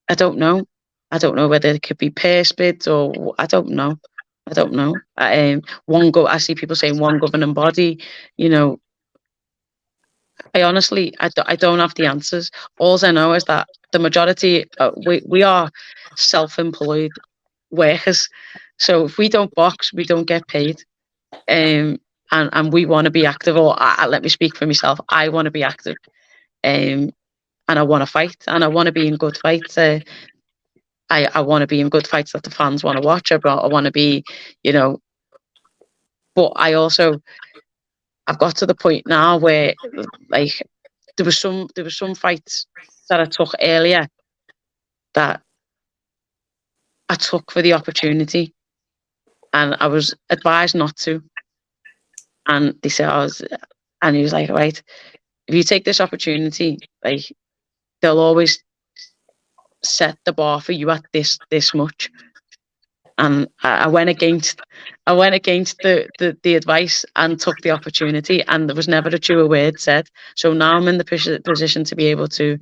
I don't know. I don't know whether it could be purse bids, or I don't know. I see people saying one governing body. You know, I honestly, I don't have the answers. All I know is that the majority, we are self-employed workers. So if we don't box, we don't get paid. And we want to be active. Or let me speak for myself. I want to be active. And I want to fight, and I want to be in good fights. I want to be in good fights that the fans want to watch. I want to be, you know. But I've got to the point now where, like, there was some fights that I took earlier that I took for the opportunity, and I was advised not to. And they said and he was like, right, if you take this opportunity, like, they'll always set the bar for you at this much. And I went against the advice and took the opportunity, and there was never a truer word said. So now I'm in the position to be able to,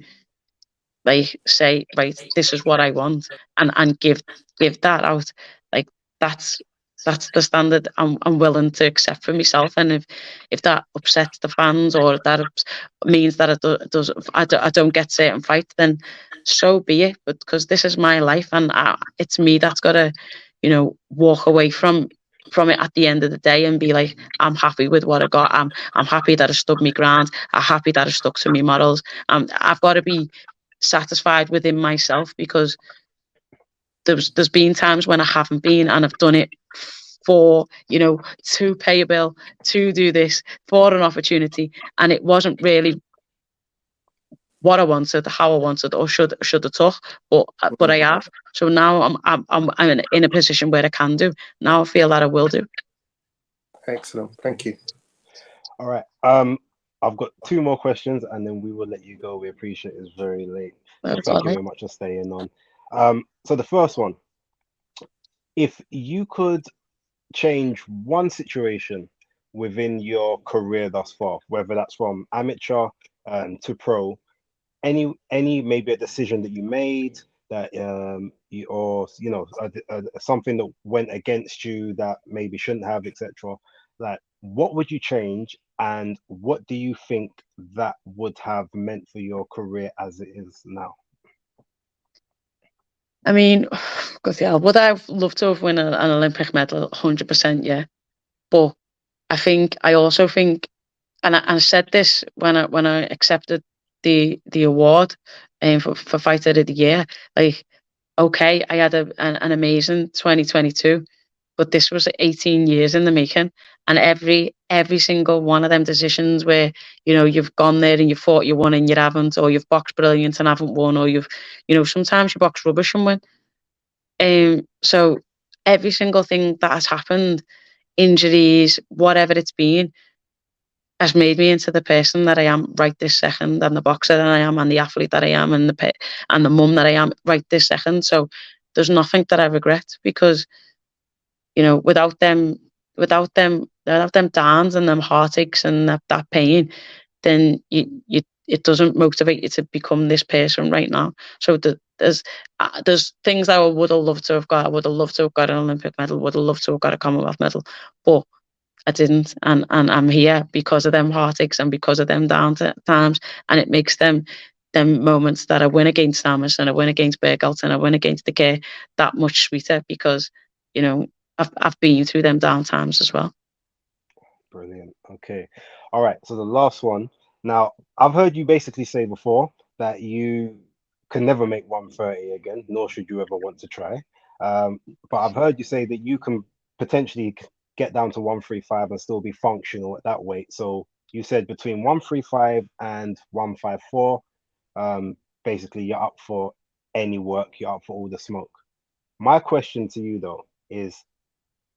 like, say, right, this is what I want, and give that out. Like, that's that's the standard I'm willing to accept for myself. And if that upsets the fans, or that means that I don't get certain fights, then so be it. But because this is my life, and it's me that's got to, walk away from it at the end of the day and be like, I'm happy with what I got. I'm happy that I stood my ground. I'm happy that I stuck to my morals. I've got to be satisfied within myself, because there's been times when I haven't been, and I've done it for, to pay a bill, to do this, for an opportunity, and it wasn't really what I wanted, how I wanted, or should have took, but I have. So now I'm in a position where I can do. Now I feel that I will do. Excellent, thank you. All right. I've got 2 more questions, and then we will let you go. We appreciate it's very late. So thank you very much for staying on. So the first one, if you could change one situation within your career thus far, whether that's from amateur to pro, any maybe a decision that you made that something that went against you that maybe shouldn't have, etc., like, what would you change, and what do you think that would have meant for your career as it is now? I mean, would I have loved to have won an Olympic medal? 100%, yeah. But I also think, and I said this when I accepted the award for Fighter of the Year. Like, okay, I had an amazing 2022, but this was 18 years in the making, and every single one of them decisions where you've gone there and you thought you won and you haven't, or you've boxed brilliant and haven't won, or you've sometimes you box rubbish and win. So every single thing that has happened, injuries, whatever it's been, has made me into the person that I am right this second, and the boxer that I am, and the athlete that I am, and the mum that I am right this second. So there's nothing that I regret, because without them downs and them heartaches and that pain, then it doesn't motivate you to become this person right now. So there's things that I would have loved to have got. I would have loved to have got an Olympic medal, would have loved to have got a Commonwealth medal, but I didn't, and I'm here because of them heartaches and because of them down times, and it makes them moments that I win against Amos and I win against Bergelt and I win against the Kerr that much sweeter, because I've been through them down times as well. Brilliant. Okay. All right. So the last one. Now, I've heard you basically say before that you can never make 130 again, nor should you ever want to try. But I've heard you say that you can potentially get down to 135 and still be functional at that weight. So you said between 135 and 154, basically you're up for any work, you're up for all the smoke. My question to you though is,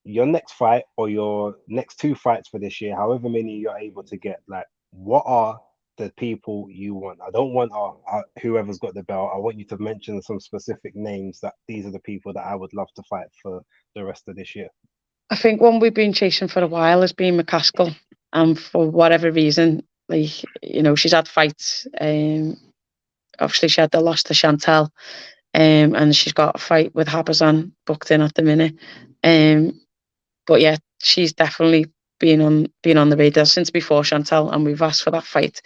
your next fight or your next 2 fights for this year, however many you're able to get, like, what are the people you want? I don't want whoever's got the belt. I want you to mention some specific names, that these are the people that I would love to fight for the rest of this year. I think one we've been chasing for a while has been McCaskill, and for whatever reason, like, she's had fights. Obviously, she had the loss to Chantel, and she's got a fight with Habazan booked in at the minute. But yeah, she's definitely been on the radar since before Chantel, and we've asked for that fight,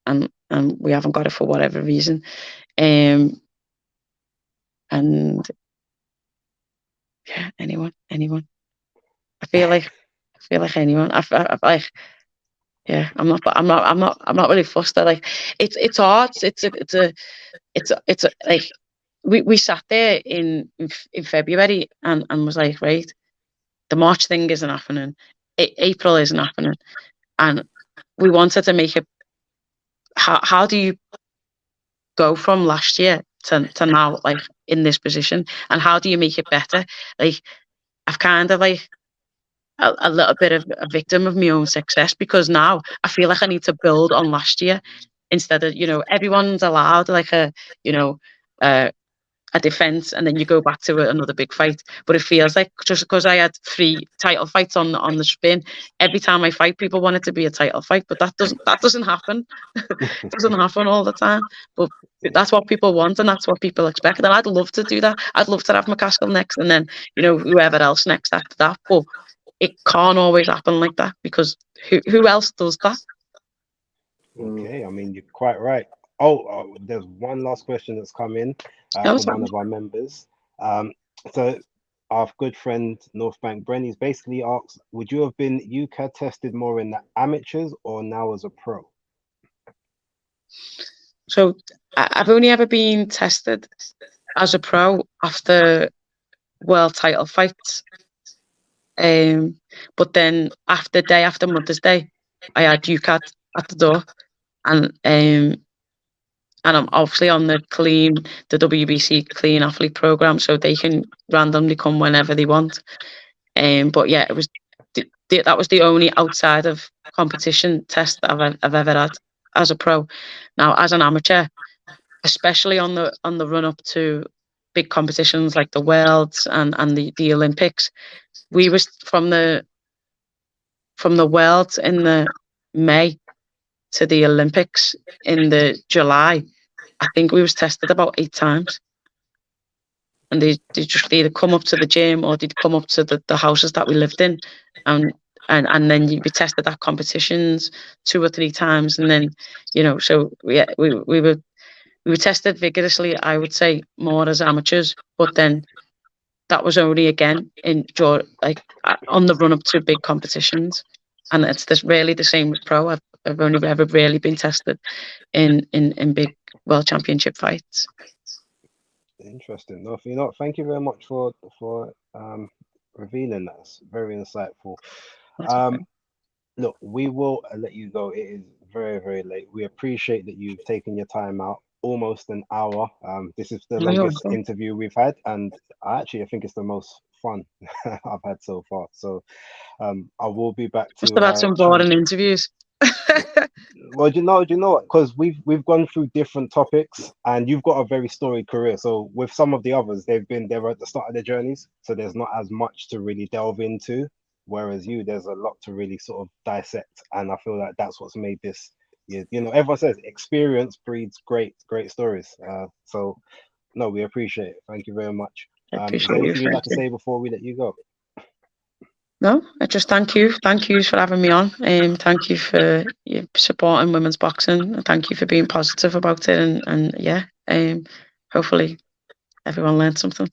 and we haven't got it for whatever reason. And yeah, anyone. I feel like anyone. I like, yeah. I'm not really fussed. Like, it's hard. It's like we sat there in February and was like, right, the March thing isn't happening, April isn't happening, and we wanted to make it. How do you go from last year to now, like, in this position, and how do you make it better? Like, I've kind of like a little bit of a victim of my own success, because now I feel like I need to build on last year, instead of everyone's allowed like a a defense, and then you go back to another big fight. But it feels like, just because I had 3 title fights on the spin, every time I fight, people want it to be a title fight, but that doesn't happen. It doesn't happen all the time. But that's what people want, and that's what people expect. And I'd love to do that. I'd love to have McCaskill next, and then, you know, whoever else next after that. But it can't always happen like that, because who else does that? Okay, I mean, you're quite right. Oh, there's one last question that's come in from one of our members. So our good friend North Bank Brenny's basically asks, would you have been UCAD tested more in the amateurs or now as a pro? So I've only ever been tested as a pro after world title fights. But then day after Mother's Day, I had UCAD at the door, and I'm obviously on the WBC clean athlete program, so they can randomly come whenever they want. But yeah, it was that was the only outside of competition test that I've ever had as a pro. Now, as an amateur, especially on the run up to big competitions like the Worlds and the Olympics, we was from the Worlds in the May to the Olympics in the July. I think we was tested about 8 times, and they just either come up to the gym or they'd come up to the houses that we lived in, and then you'd be tested at competitions 2 or 3 times, and then, you know, so we were tested vigorously, I would say, more as amateurs, but then that was only again on the run up to big competitions, and it's really the same with pro. I've only ever really been tested in big world championship fights. Interesting. No, you know, thank you very much for revealing that. It's very insightful. Look, we will let you go. It is very, very late. We appreciate that you've taken your time out, almost an hour. This is the longest interview we've had, and I think it's the most fun I've had so far. So I will be back to. Must have had some boring interviews. Well, do you know what? Because we've gone through different topics, and you've got a very storied career. So with some of the others, they're at the start of their journeys, so there's not as much to really delve into. Whereas there's a lot to really sort of dissect, and I feel like that's what's made this. You know, everyone says experience breeds great stories. So no, we appreciate it. Thank you very much. Is there anything you'd like to say before we let you go? No, I just thank you for having me on. Thank you for your supporting women's boxing, and thank you for being positive about it. And yeah, hopefully everyone learned something.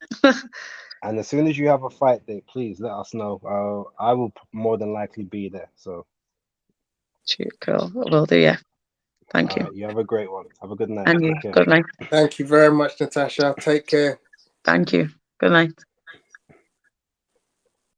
And as soon as you have a fight date, please let us know. I will more than likely be there. So cool, will do. Yeah, thank you. You have a great one. Have a good night. And you, good night. Thank you very much, Natasha. Take care. Thank you. Good night.